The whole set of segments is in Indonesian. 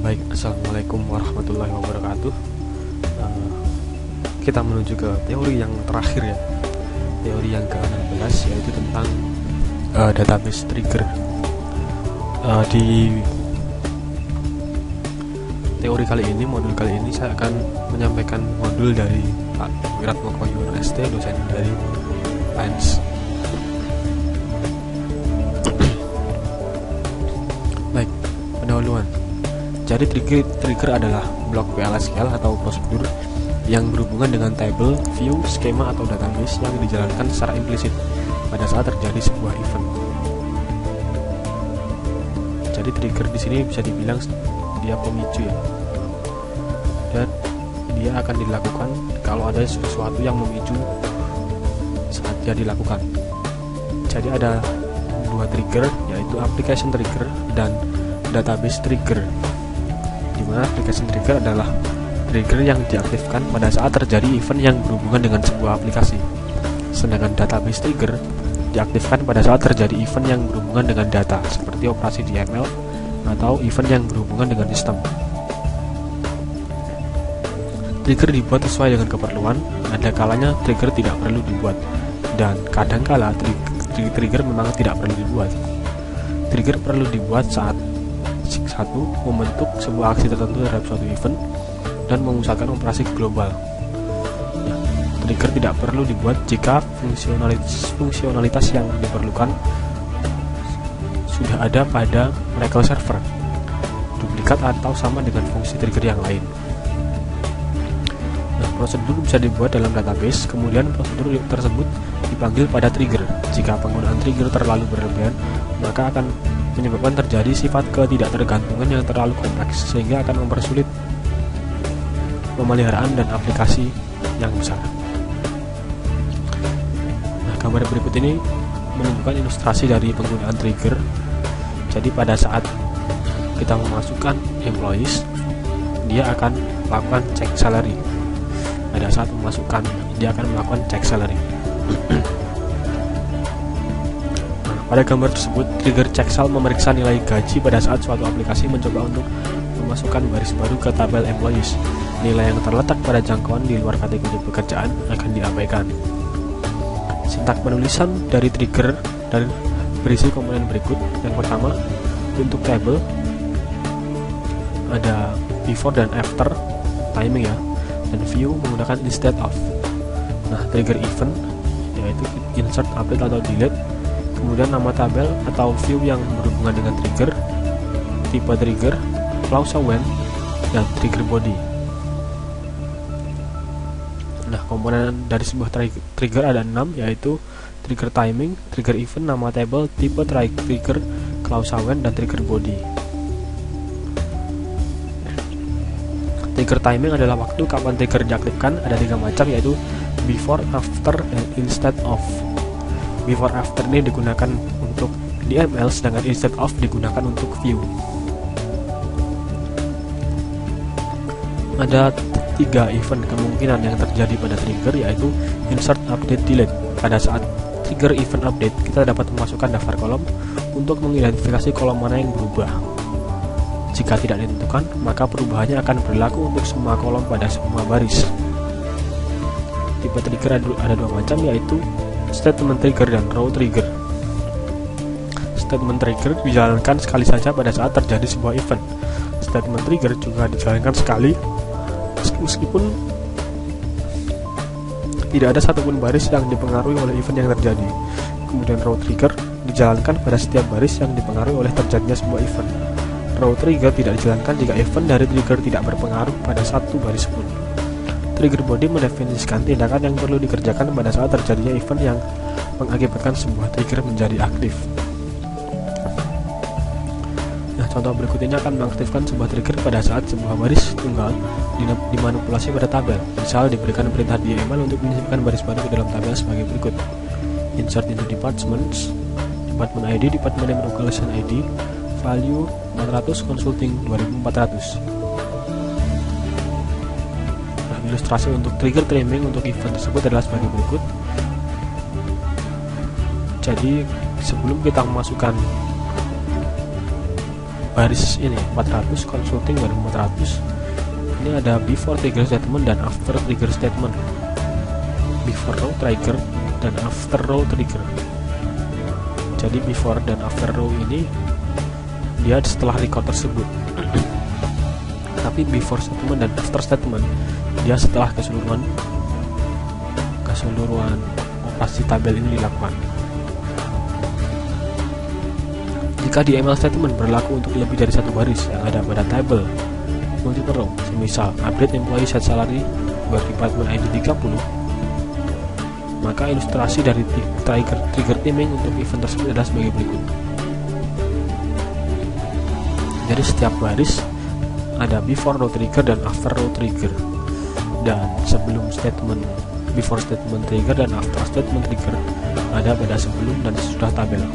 Baik, assalamualaikum warahmatullahi wabarakatuh. Kita menuju ke teori yang terakhir ya, teori yang ke-16, yaitu tentang database trigger. Di teori kali ini, modul kali ini saya akan menyampaikan modul dari Pak Wiratmoko Yuwono ST, dosen dari UNS. Baik, pendahuluan. Jadi trigger adalah blok PL/SQL atau prosedur yang berhubungan dengan table, view, skema atau database yang dijalankan secara implisit pada saat terjadi sebuah event. Jadi trigger di sini bisa dibilang dia pemicu ya, dan dia akan dilakukan kalau ada sesuatu yang memicu saat dia dilakukan. Jadi ada dua trigger, yaitu application trigger dan database trigger. Dimana application trigger adalah trigger yang diaktifkan pada saat terjadi event yang berhubungan dengan sebuah aplikasi, sedangkan database trigger diaktifkan pada saat terjadi event yang berhubungan dengan data seperti operasi di ML atau event yang berhubungan dengan sistem. Trigger dibuat sesuai dengan keperluan, ada kalanya trigger tidak perlu dibuat, dan kadangkala trigger memang tidak perlu dibuat. Trigger perlu dibuat saat satu, membentuk sebuah aksi tertentu terhadap suatu event dan memusatkan operasi global. Trigger tidak perlu dibuat jika fungsionalitas yang diperlukan sudah ada pada Oracle server, duplikat atau sama dengan fungsi trigger yang lain. Prosedur bisa dibuat dalam database, kemudian prosedur tersebut dipanggil pada trigger. Jika penggunaan trigger terlalu berlebihan, maka akan menyebabkan terjadi sifat ketidaktergantungan yang terlalu kompleks, sehingga akan mempersulit pemeliharaan dan aplikasi yang besar. Gambar berikut ini menunjukkan ilustrasi dari penggunaan trigger. Jadi pada saat kita memasukkan employees, dia akan melakukan cek salary. Pada saat memasukkan, dia akan melakukan cek salary. Pada gambar tersebut, trigger checksal memeriksa nilai gaji pada saat suatu aplikasi mencoba untuk memasukkan baris baru ke tabel employees. Nilai yang terletak pada jangkauan di luar kategori pekerjaan akan diabaikan. Sintak penulisan dari trigger dan berisi komponen berikut. Yang pertama, untuk table ada before dan after timing ya, dan view menggunakan instead of. Trigger event yaitu insert, update atau delete. Kemudian nama tabel atau view yang berhubungan dengan trigger, tipe trigger, clause when, dan trigger body. Komponen dari sebuah trigger ada 6, yaitu trigger timing, trigger event, nama table, tipe trigger, clause when, dan trigger body. Trigger timing adalah waktu kapan trigger diaktifkan. Ada 3 macam, yaitu before, after, dan instead of. Before after ini digunakan untuk DML, sedangkan instead of digunakan untuk view. Ada 3 event kemungkinan yang terjadi pada trigger, yaitu insert, update, delete. Pada saat trigger event update, kita dapat memasukkan daftar kolom untuk mengidentifikasi kolom mana yang berubah. Jika tidak ditentukan, maka perubahannya akan berlaku untuk semua kolom pada semua baris. Tipe trigger ada 2 macam, yaitu statement trigger dan row trigger. Statement trigger dijalankan sekali saja pada saat terjadi sebuah event. Statement trigger juga dijalankan sekali meskipun tidak ada satupun baris yang dipengaruhi oleh event yang terjadi. Kemudian row trigger dijalankan pada setiap baris yang dipengaruhi oleh terjadinya sebuah event. Row trigger tidak dijalankan jika event dari trigger tidak berpengaruh pada satu baris pun. Trigger body mendefinisikan tindakan yang perlu dikerjakan pada saat terjadinya event yang mengakibatkan sebuah trigger menjadi aktif. Contoh berikut ini akan mengaktifkan sebuah trigger pada saat sebuah baris tunggal dimanipulasi pada tabel. Misal diberikan perintah DML untuk menyisipkan baris baru ke dalam tabel sebagai berikut: insert into departments, department ID, department name, location ID, value 400, consulting 2400. Ilustrasi untuk trigger timing untuk event tersebut adalah sebagai berikut. Jadi sebelum kita memasukkan baris ini 400, consulting baris 400. Ini ada before trigger statement dan after trigger statement, before row trigger dan after row trigger. Jadi before dan after row ini dia setelah record tersebut. Tapi before statement dan after statement dia setelah keseluruhan operasi tabel ini dilakukan. Jika di ML statement berlaku untuk lebih dari satu baris yang ada pada tabel multiple row, semisal update employee set salary buat department ID 30, maka ilustrasi dari trigger timing untuk event tersebut adalah sebagai berikut. Jadi setiap baris ada before row trigger dan after row trigger, dan sebelum statement before statement trigger dan after statement trigger ada pada sebelum dan sesudah tabel.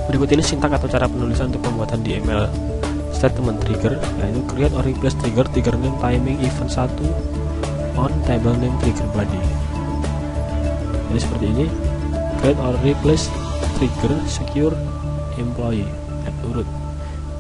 Berikut ini sintak atau cara penulisan untuk pembuatan DML statement trigger, yaitu create or replace trigger name timing event 1 on table name trigger body. Jadi seperti ini, create or replace trigger secure employee at urut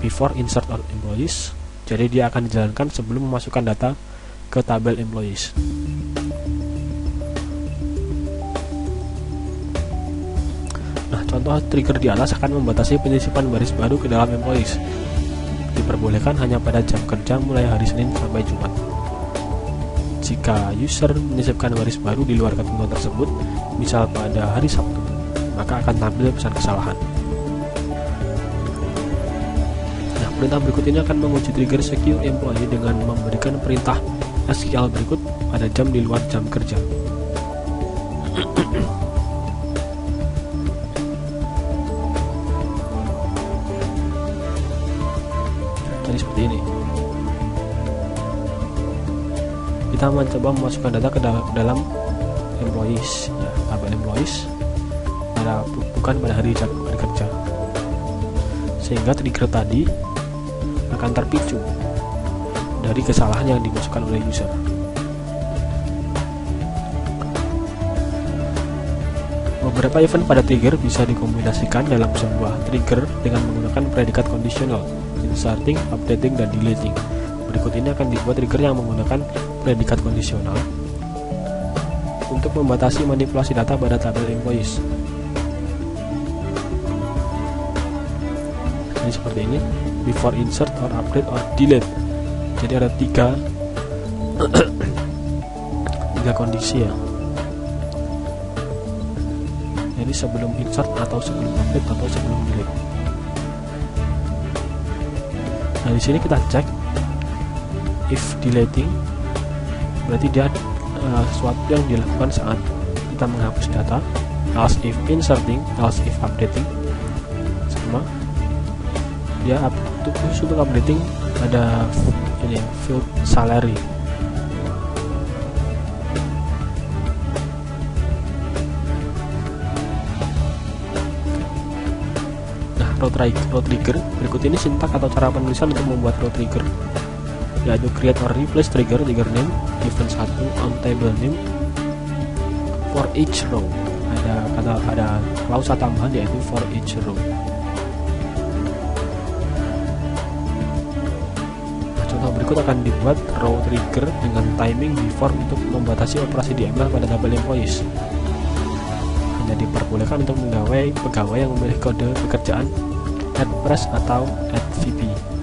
before insert all employees. Jadi dia akan dijalankan sebelum memasukkan data ke tabel employees. Nah, contoh trigger di atas akan membatasi penyisipan baris baru ke dalam employees. Diperbolehkan hanya pada jam kerja mulai hari Senin sampai Jumat. Jika user menyisipkan baris baru di luar ketentuan tersebut, misal pada hari Sabtu, maka akan tampil pesan kesalahan. Nah, perintah berikut ini akan menguji trigger secure employee dengan memberikan perintah SQL berikut pada jam di luar jam kerja. Jadi seperti ini. Kita mencoba memasukkan data ke dalam employees, ya, tabel employees bukan pada hari kerja, sehingga trigger tadi akan terpicu dari kesalahan yang dimasukkan oleh user. Beberapa event pada trigger bisa dikombinasikan dalam sebuah trigger dengan menggunakan predikat kondisional, inserting, updating, dan deleting. Berikut ini akan dibuat trigger yang menggunakan predikat kondisional untuk membatasi manipulasi data pada tabel employees. Jadi seperti ini, before insert or update or delete. Jadi ada tiga kondisi ya. Jadi sebelum insert atau sebelum update atau sebelum delete. Nah, di sini kita cek if deleting, berarti dia sesuatu yang dilakukan saat kita menghapus data. Else if inserting, else if updating, sama dia khusus untuk updating ada ini field salary. Nah, row trigger berikut ini sintak atau cara penulisan untuk membuat row trigger, yaitu create or replace trigger name event 1 on table name for each row. Ada klausa tambahan yaitu for each row. Nah, contoh berikut akan dibuat row trigger dengan timing before untuk membatasi operasi DML pada tabel employees. Hanya diperbolehkan untuk pegawai yang memiliki kode pekerjaan @press atau @vp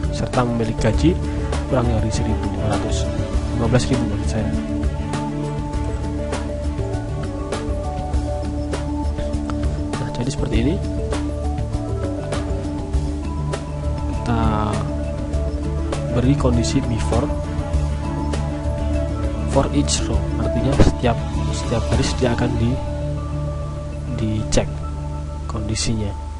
serta memiliki gaji kurang dari 15.000 menurut saya. Nah, jadi seperti ini kita beri kondisi before for each row, artinya setiap baris dia akan dicek kondisinya.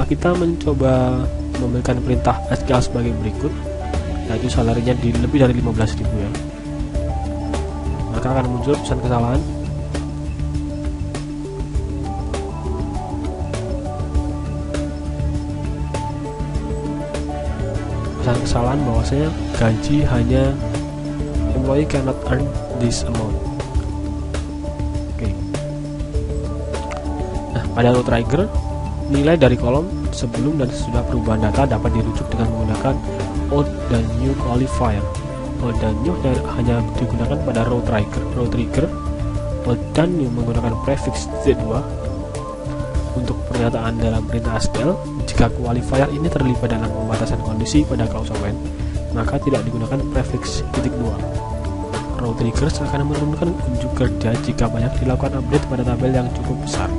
Kita mencoba memberikan perintah SQL sebagai berikut, yaitu salarinya di lebih dari 15.000 ya, maka akan muncul pesan kesalahan. kesalahan bahwasanya gaji hanya employee cannot earn this amount. Oke. Nah, pada row trigger, nilai dari kolom sebelum dan sesudah perubahan data dapat dirujuk dengan menggunakan old dan new qualifier. Old dan new hanya digunakan pada row trigger. Old dan new menggunakan prefix Z2 untuk pernyataan dalam perintah SQL. Jika qualifier ini terlibat dalam pembatasan kondisi pada klausal when, maka tidak digunakan prefix .2. Row triggers akan menurunkan unjuk kerja jika banyak dilakukan update pada tabel yang cukup besar.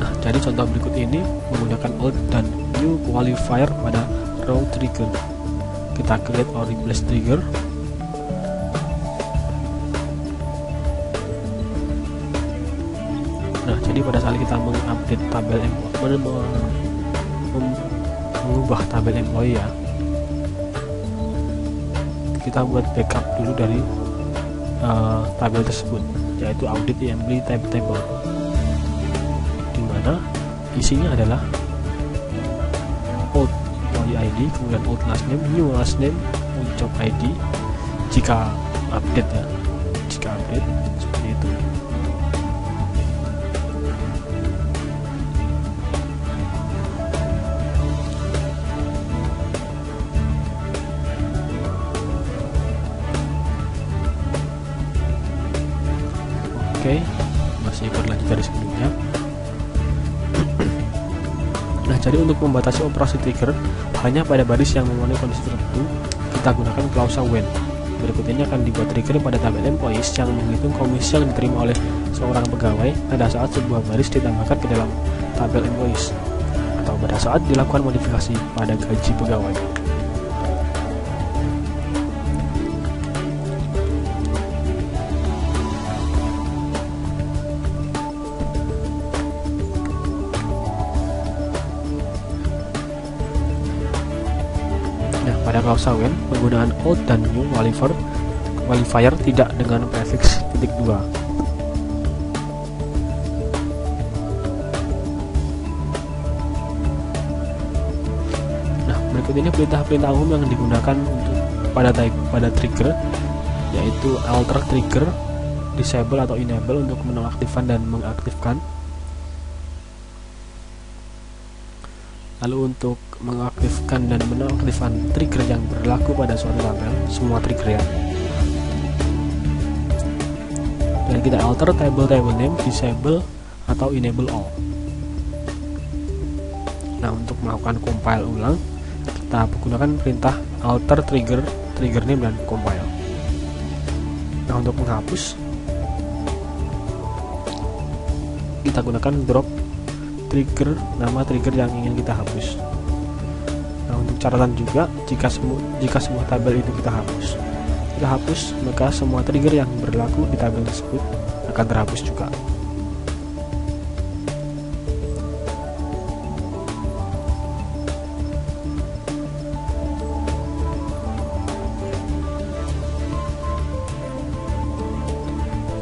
Nah, jadi contoh berikut ini menggunakan old dan new qualifier pada row trigger. Kita create or replace trigger. Nah, jadi pada saat kita mengupdate tabel mengubah tabel employee ya, kita buat backup dulu dari tabel tersebut, yaitu audit employee table, dimana isinya adalah old employee ID, kemudian old last name, new last name, old job ID jika update ya, jika update seperti itu. Oke, masih berlanjut dari sebelumnya. Nah, jadi untuk membatasi operasi trigger hanya pada baris yang memenuhi kondisi tertentu, kita gunakan klausa when. Berikut ini akan dibuat trigger pada tabel employees yang menghitung komisi yang diterima oleh seorang pegawai pada saat sebuah baris ditambahkan ke dalam tabel employees, atau pada saat dilakukan modifikasi pada gaji pegawai. Pada klausa when, penggunaan old dan new qualifier tidak dengan prefix .2. Nah, berikut ini perintah-perintah umum yang digunakan untuk pada trigger, yaitu alter trigger, disable atau enable untuk menonaktifkan dan mengaktifkan. Lalu untuk mengaktifkan dan menonaktifkan trigger yang berlaku pada suatu tabel, semua trigger ya. Dan kita alter table name, disable atau enable all. Nah, untuk melakukan compile ulang, kita gunakan perintah alter trigger name dan compile. Nah, untuk menghapus, kita gunakan drop trigger nama trigger yang ingin kita hapus. Nah, untuk catatan juga, jika semua tabel itu kita hapus, maka semua trigger yang berlaku di tabel tersebut akan terhapus juga.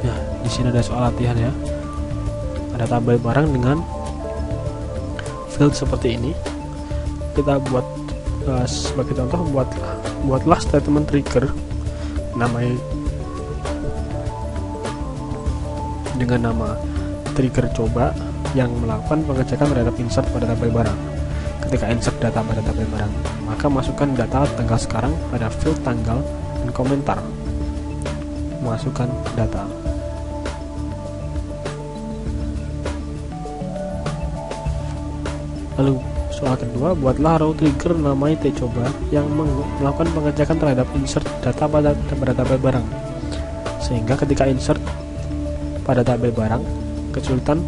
Ya, di sini ada soal latihan ya. Ada tabel barang dengan field seperti ini. Kita buat sebagai contoh, buatlah statement trigger dengan nama trigger coba yang melakukan pengecekan terhadap insert pada tabel barang. Ketika insert data pada tabel barang, maka masukkan data tanggal sekarang pada field tanggal dan komentar. Masukkan data. Lalu soal kedua, buatlah row trigger namanya tcoba yang melakukan pengecekan terhadap insert data pada tabel barang, sehingga ketika insert pada tabel barang kesulitan,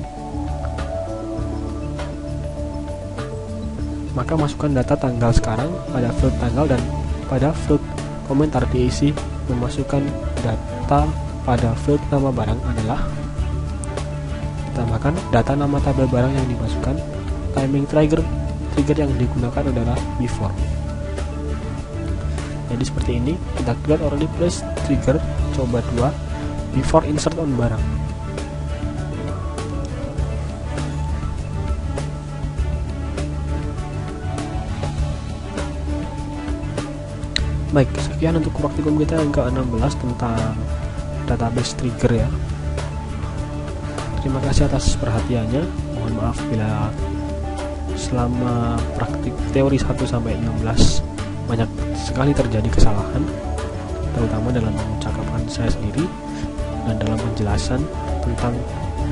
maka masukkan data tanggal sekarang pada field tanggal dan pada field komentar diisi memasukkan data pada field nama barang adalah, ditambahkan data nama tabel barang yang dimasukkan. Timing trigger yang digunakan adalah before. Jadi seperti ini, kita create or replace trigger coba 2 before insert on barang. Baik, sekian untuk praktikum kita yang ke-16 tentang database trigger ya. Terima kasih atas perhatiannya. Mohon maaf bila selama praktik teori 1 sampai 16 banyak sekali terjadi kesalahan, terutama dalam mengucapkan saya sendiri dan dalam penjelasan tentang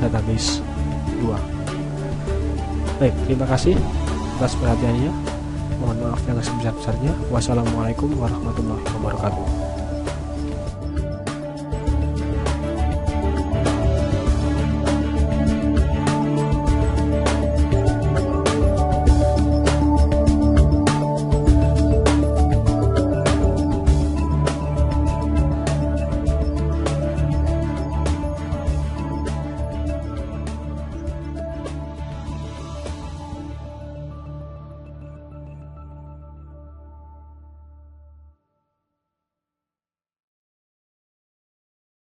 database 2. Baik, terima kasih atas perhatiannya. Mohon maaf yang sebesar-besarnya. Wassalamualaikum warahmatullahi wabarakatuh.